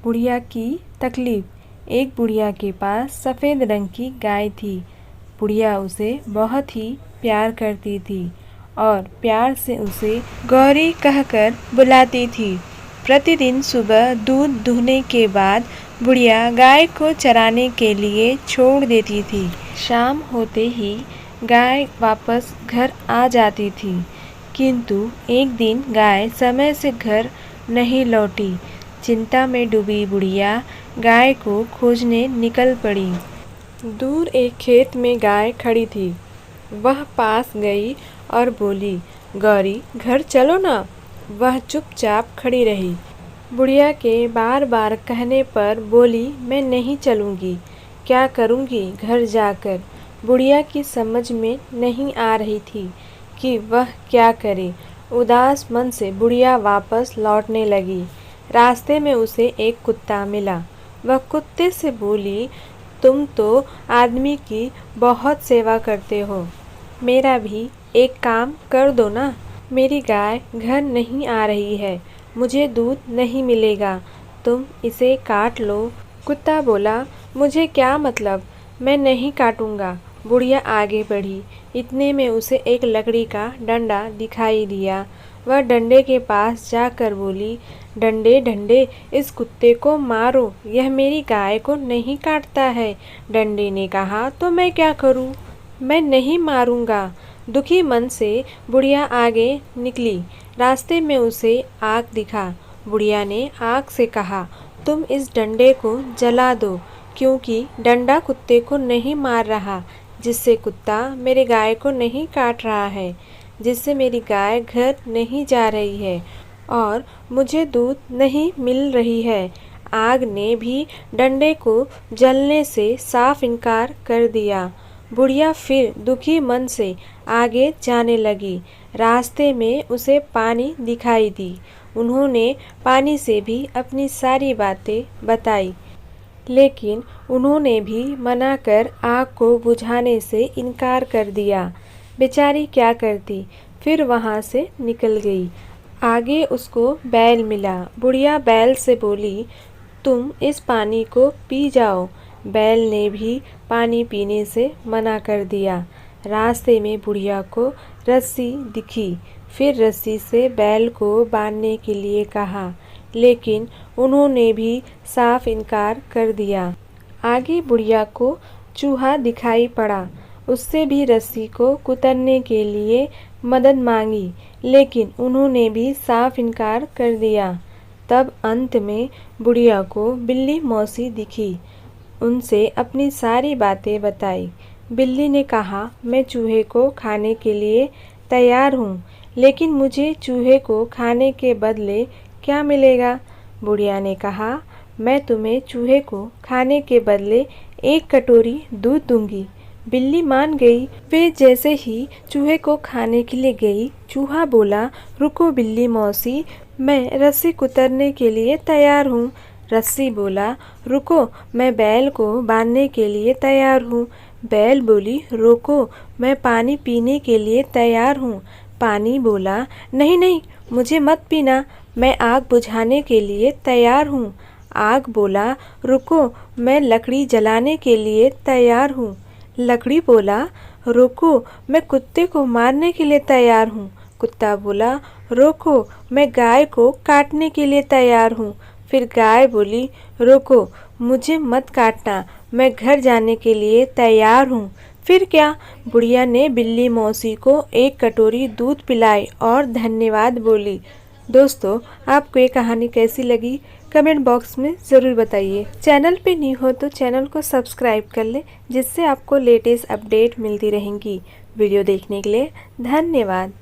बुढ़िया की तकलीफ। एक बुढ़िया के पास सफ़ेद रंग की गाय थी। बुढ़िया उसे बहुत ही प्यार करती थी और प्यार से उसे गौरी कहकर बुलाती थी। प्रतिदिन सुबह दूध दुहने के बाद बुढ़िया गाय को चराने के लिए छोड़ देती थी। शाम होते ही गाय वापस घर आ जाती थी, किंतु एक दिन गाय समय से घर नहीं लौटी। चिंता में डूबी बुढ़िया गाय को खोजने निकल पड़ी। दूर एक खेत में गाय खड़ी थी। वह पास गई और बोली, गौरी घर चलो ना। वह चुपचाप खड़ी रही। बुढ़िया के बार बार कहने पर बोली, मैं नहीं चलूँगी, क्या करूँगी घर जाकर। बुढ़िया की समझ में नहीं आ रही थी कि वह क्या करे। उदास मन से बुढ़िया वापस लौटने लगी। रास्ते में उसे एक कुत्ता मिला। वह कुत्ते से बोली, तुम तो आदमी की बहुत सेवा करते हो, मेरा भी एक काम कर दो ना। मेरी गाय घर नहीं आ रही है, मुझे दूध नहीं मिलेगा, तुम इसे काट लो। कुत्ता बोला, मुझे क्या मतलब, मैं नहीं काटूंगा। बुढ़िया आगे बढ़ी। इतने में उसे एक लकड़ी का डंडा दिखाई दिया। वह डंडे के पास जाकर बोली, डंडे डंडे इस कुत्ते को मारो, यह मेरी गाय को नहीं काटता है। डंडे ने कहा, तो मैं क्या करूं, मैं नहीं मारूंगा। दुखी मन से बुढ़िया आगे निकली। रास्ते में उसे आग दिखा। बुढ़िया ने आग से कहा, तुम इस डंडे को जला दो, क्योंकि डंडा कुत्ते को नहीं मार रहा, जिससे कुत्ता मेरे गाय को नहीं काट रहा है, जिससे मेरी गाय घर नहीं जा रही है और मुझे दूध नहीं मिल रही है। आग ने भी डंडे को जलने से साफ इनकार कर दिया। बुढ़िया फिर दुखी मन से आगे जाने लगी। रास्ते में उसे पानी दिखाई दी। उन्होंने पानी से भी अपनी सारी बातें बताई, लेकिन उन्होंने भी मना कर आग को बुझाने से इनकार कर दिया। बेचारी क्या करती, फिर वहाँ से निकल गई। आगे उसको बैल मिला। बुढ़िया बैल से बोली, तुम इस पानी को पी जाओ। बैल ने भी पानी पीने से मना कर दिया। रास्ते में बुढ़िया को रस्सी दिखी। फिर रस्सी से बैल को बांधने के लिए कहा, लेकिन उन्होंने भी साफ इनकार कर दिया। आगे बुढ़िया को चूहा दिखाई पड़ा। उससे भी रस्सी को कुतरने के लिए मदद मांगी, लेकिन उन्होंने भी साफ इनकार कर दिया। तब अंत में बुढ़िया को बिल्ली मौसी दिखी। उनसे अपनी सारी बातें बताई। बिल्ली ने कहा, मैं चूहे को खाने के लिए तैयार हूँ, लेकिन मुझे चूहे को खाने के बदले क्या मिलेगा। बुढ़िया ने कहा, मैं तुम्हें चूहे को खाने के बदले 1 कटोरी दूध दूंगी। बिल्ली मान गई। वे जैसे ही चूहे को खाने के लिए गई, चूहा बोला, रुको बिल्ली मौसी, मैं रस्सी कुतरने के लिए तैयार हूँ। रस्सी बोला, रुको, मैं बैल को बांधने के लिए तैयार हूँ। बैल बोली, रोको, मैं पानी पीने के लिए तैयार हूँ। पानी बोला, नहीं नहीं, मुझे मत पीना, मैं आग बुझाने के लिए तैयार हूँ। आग बोला, रुको, मैं लकड़ी जलाने के लिए तैयार हूँ। लकड़ी बोला, रोको, मैं कुत्ते को मारने के लिए तैयार हूँ। कुत्ता बोला, रोको, मैं गाय को काटने के लिए तैयार हूँ। फिर गाय बोली, रोको, मुझे मत काटना, मैं घर जाने के लिए तैयार हूँ। फिर क्या, बुढ़िया ने बिल्ली मौसी को 1 कटोरी दूध पिलाई और धन्यवाद बोली। दोस्तों, आपको ये कहानी कैसी लगी कमेंट बॉक्स में ज़रूर बताइए। चैनल पे न्यू हो तो चैनल को सब्सक्राइब कर ले, जिससे आपको लेटेस्ट अपडेट मिलती रहेंगी। वीडियो देखने के लिए धन्यवाद।